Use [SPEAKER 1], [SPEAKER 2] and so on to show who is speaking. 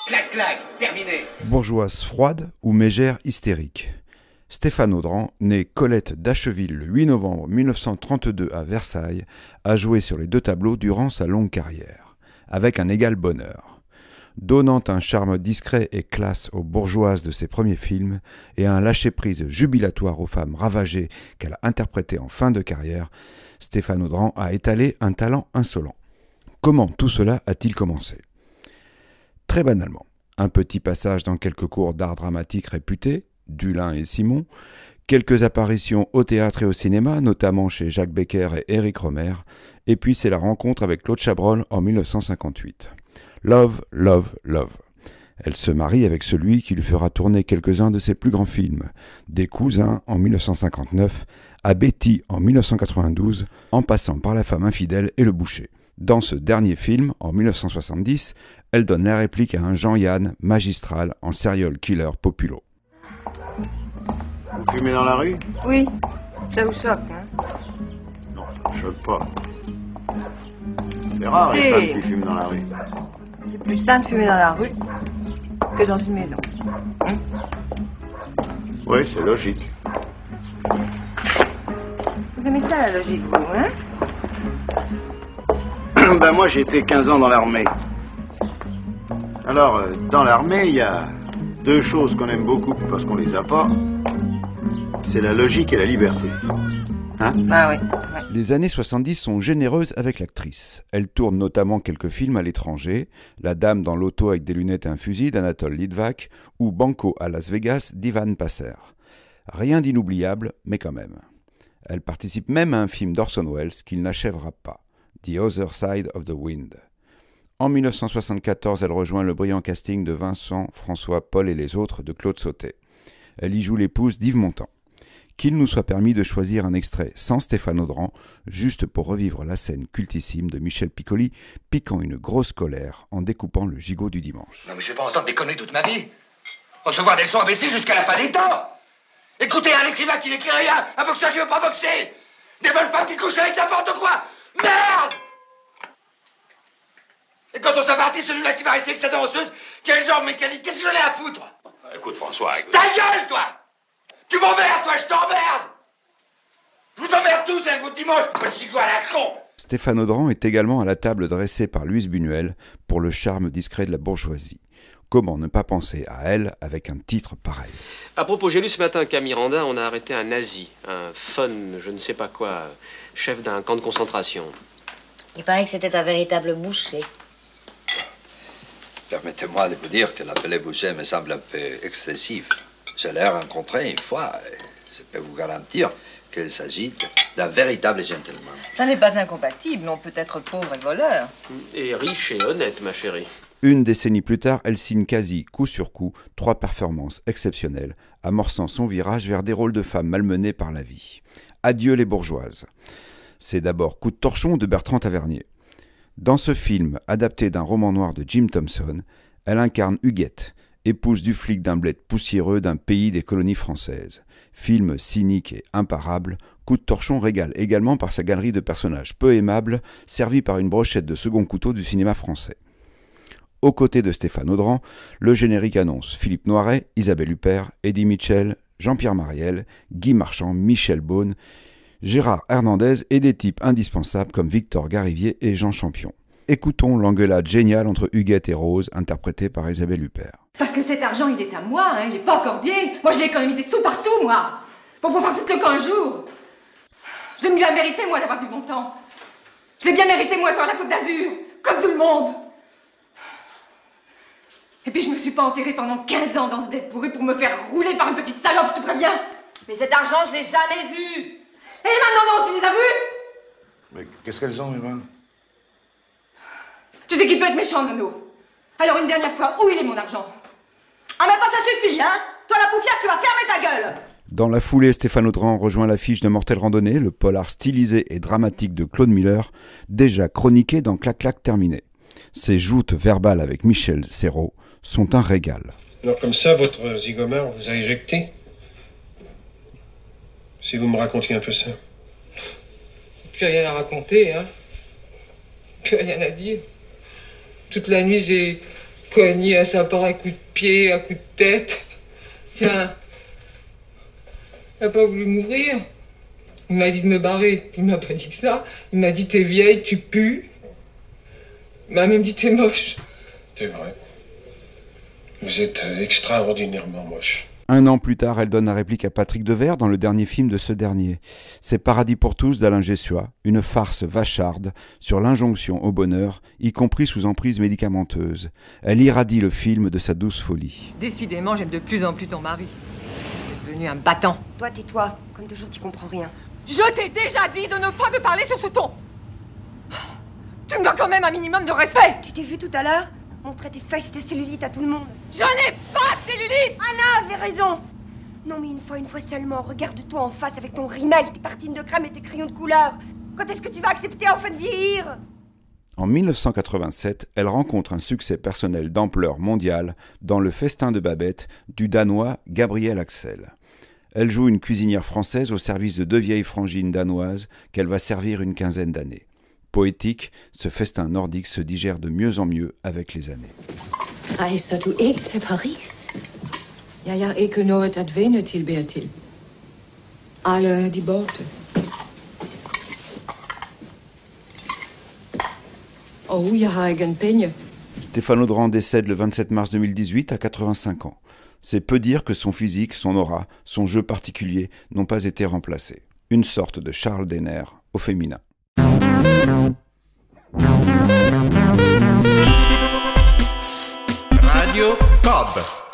[SPEAKER 1] Clac, clac, terminé.
[SPEAKER 2] Bourgeoise froide ou mégère hystérique. Stéphane Audran, né Colette d'Acheville le 8 novembre 1932 à Versailles, a joué sur les deux tableaux durant sa longue carrière, avec un égal bonheur. Donnant un charme discret et classe aux bourgeoises de ses premiers films et un lâcher-prise jubilatoire aux femmes ravagées qu'elle a interprétées en fin de carrière, Stéphane Audran a étalé un talent insolent. Comment tout cela a-t-il commencé ? Très banalement, un petit passage dans quelques cours d'art dramatique réputés, Dulin et Simon, quelques apparitions au théâtre et au cinéma, notamment chez Jacques Becker et Éric Rohmer, et puis c'est la rencontre avec Claude Chabrol en 1958. Love, love, love. Elle se marie avec celui qui lui fera tourner quelques-uns de ses plus grands films, Des Cousins en 1959, à Betty en 1992, en passant par La femme infidèle et Le boucher. Dans ce dernier film, en 1970, elle donne la réplique à un Jean-Yann magistral en serial killer populo.
[SPEAKER 3] Vous fumez dans la rue?
[SPEAKER 4] Oui, ça vous choque, hein?
[SPEAKER 3] Non, ça me choque pas. C'est rare les femmes qui fument dans la rue.
[SPEAKER 4] C'est plus sain de fumer dans la rue que dans une maison.
[SPEAKER 3] Oui, c'est logique.
[SPEAKER 4] Vous aimez ça, la logique, vous, hein?
[SPEAKER 3] Ben moi, j'ai été 15 ans dans l'armée. Alors, dans l'armée, il y a deux choses qu'on aime beaucoup parce qu'on les a pas. C'est la logique et la liberté. Hein?
[SPEAKER 4] Ah oui. Ouais.
[SPEAKER 2] Les années 70 sont généreuses avec l'actrice. Elle tourne notamment quelques films à l'étranger, La dame dans l'auto avec des lunettes et un fusil d'Anatole Litvak ou Banco à Las Vegas d'Ivan Passer. Rien d'inoubliable, mais quand même. Elle participe même à un film d'Orson Welles qu'il n'achèvera pas, The Other Side of the Wind. En 1974, elle rejoint le brillant casting de Vincent, François, Paul et les autres de Claude Sautet. Elle y joue l'épouse d'Yves Montand. Qu'il nous soit permis de choisir un extrait sans Stéphane Audran, juste pour revivre la scène cultissime de Michel Piccoli piquant une grosse colère en découpant le gigot du dimanche.
[SPEAKER 1] Non mais je vais pas entendre des conneries toute ma vie. Recevoir des leçons ABC jusqu'à la fin des temps. Écoutez un écrivain qui n'écrit rien, un boxeur qui veut pas boxer. Des bonnes femmes qui couchent avec n'importe quoi. Merde! Et quand on s'est parti, celui-là qui va rester avec sa danseuse, qui a le genre mécanique, qu'est-ce que j'en ai à foutre?
[SPEAKER 5] Écoute François, écoute.
[SPEAKER 1] Ta gueule, toi! Tu m'emmerdes, toi, je t'emmerde! Je vous emmerde tous avec votre dimanche, pas de chico à la con!
[SPEAKER 2] Stéphane Audran est également à la table dressée par Louise Buñuel pour le charme discret de la bourgeoisie. Comment ne pas penser à elle avec un titre pareil?
[SPEAKER 6] À propos, j'ai lu ce matin qu'à Miranda, on a arrêté un nazi, un fun, je ne sais pas quoi, chef d'un camp de concentration.
[SPEAKER 7] Il paraît que c'était un véritable boucher.
[SPEAKER 8] Permettez-moi de vous dire que l'appeler boucher me semble un peu excessif. Je l'ai rencontré une fois et je peux vous garantir qu'il s'agit d'un véritable gentleman.
[SPEAKER 4] Ça n'est pas incompatible, on peut être pauvre et voleur.
[SPEAKER 6] Et riche et honnête, ma chérie.
[SPEAKER 2] Une décennie plus tard, elle signe quasi coup sur coup 3 performances exceptionnelles, amorçant son virage vers des rôles de femmes malmenées par la vie. Adieu les bourgeoises. C'est d'abord Coup de torchon de Bertrand Tavernier. Dans ce film, adapté d'un roman noir de Jim Thompson, elle incarne Huguette, épouse du flic d'un bled poussiéreux d'un pays des colonies françaises. Film cynique et imparable, Coup de torchon régale également par sa galerie de personnages peu aimables, servis par une brochette de second couteau du cinéma français. Aux côtés de Stéphane Audran, le générique annonce Philippe Noiret, Isabelle Huppert, Eddie Mitchell, Jean-Pierre Mariel, Guy Marchand, Michel Beaune, Gérard Hernandez et des types indispensables comme Victor Garivier et Jean Champion. Écoutons l'engueulade géniale entre Huguette et Rose, interprétée par Isabelle Huppert.
[SPEAKER 9] Parce que cet argent, il est à moi, hein, il est pas accordier. Moi, je l'ai économisé sou par sou, moi. Pour pouvoir foutre le camp un jour. Je l'ai bien mérité, moi, d'avoir du bon temps. Je l'ai bien mérité, moi, de voir la Côte d'Azur, comme tout le monde. Et puis, je me suis pas enterrée pendant 15 ans dans ce dette pourri pour me faire rouler par une petite salope, je te préviens.
[SPEAKER 10] Mais cet argent, je l'ai jamais vu.
[SPEAKER 9] Et maintenant, non, tu les as vus?
[SPEAKER 3] Mais qu'est-ce qu'elles ont, Eva?
[SPEAKER 9] Tu sais qu'il peut être méchant, Nono. Alors, une dernière fois, où il est mon argent?
[SPEAKER 10] Ah, maintenant, ça suffit, hein? Toi, la poufiasse, tu vas fermer ta gueule.
[SPEAKER 2] Dans la foulée, Stéphane Audran rejoint l'affiche de Mortelle Randonnée, le polar stylisé et dramatique de Claude Miller, déjà chroniqué dans Clac Clac terminé. Ses joutes verbales avec Michel Serrault sont un régal.
[SPEAKER 11] Alors comme ça, votre zygomare vous a éjecté? Si vous me racontiez un peu ça.
[SPEAKER 5] plus rien à raconter, hein. Plus rien à dire. Toute la nuit, j'ai cogné à sa porte à coups de pied, à coups de tête. Tiens, il n'a pas voulu m'ouvrir. Il m'a dit de me barrer. Il m'a pas dit que ça. Il m'a dit t'es vieille, tu pues. Il m'a même dit t'es moche.
[SPEAKER 11] C'est vrai. Vous êtes extraordinairement moche.
[SPEAKER 2] 1 an plus tard, elle donne la réplique à Patrick Devers dans le dernier film de ce dernier. C'est Paradis pour tous d'Alain Gessua, une farce vacharde sur l'injonction au bonheur, y compris sous emprise médicamenteuse. Elle irradie le film de sa douce folie.
[SPEAKER 9] Décidément, j'aime de plus en plus ton mari. C'est devenu un battant.
[SPEAKER 10] Toi, tais-toi. Comme toujours, tu comprends rien.
[SPEAKER 9] Je t'ai déjà dit de ne pas me parler sur ce ton. Tu me dois quand même un minimum de respect.
[SPEAKER 10] Tu t'es vu tout à l'heure montrer tes fesses et tes cellulites à tout le monde.
[SPEAKER 9] Je n'ai pas de cellulite.
[SPEAKER 10] Anna avait raison. Non, mais une fois seulement, regarde-toi en face avec ton rimel, tes tartines de crème et tes crayons de couleur. Quand est-ce que tu vas accepter enfin de vieillir?
[SPEAKER 2] En 1987, elle rencontre un succès personnel d'ampleur mondiale dans Le Festin de Babette du Danois Gabriel Axel. Elle joue une cuisinière française au service de 2 vieilles frangines danoises qu'elle va servir une quinzaine d'années. Poétique, ce festin nordique se digère de mieux en mieux avec les années.
[SPEAKER 12] Reiser du ikke til Paris? Jeg har ikke noget at vende til, Bertil. Alle er de borte. Og jeg har ikke en penge.
[SPEAKER 2] Stéphane Audran décède le 27 mars 2018 à 85 ans. C'est peu dire que son physique, son aura, son jeu particulier n'ont pas été remplacés. Une sorte de Charles Denner au féminin.
[SPEAKER 13] Radio Cobb.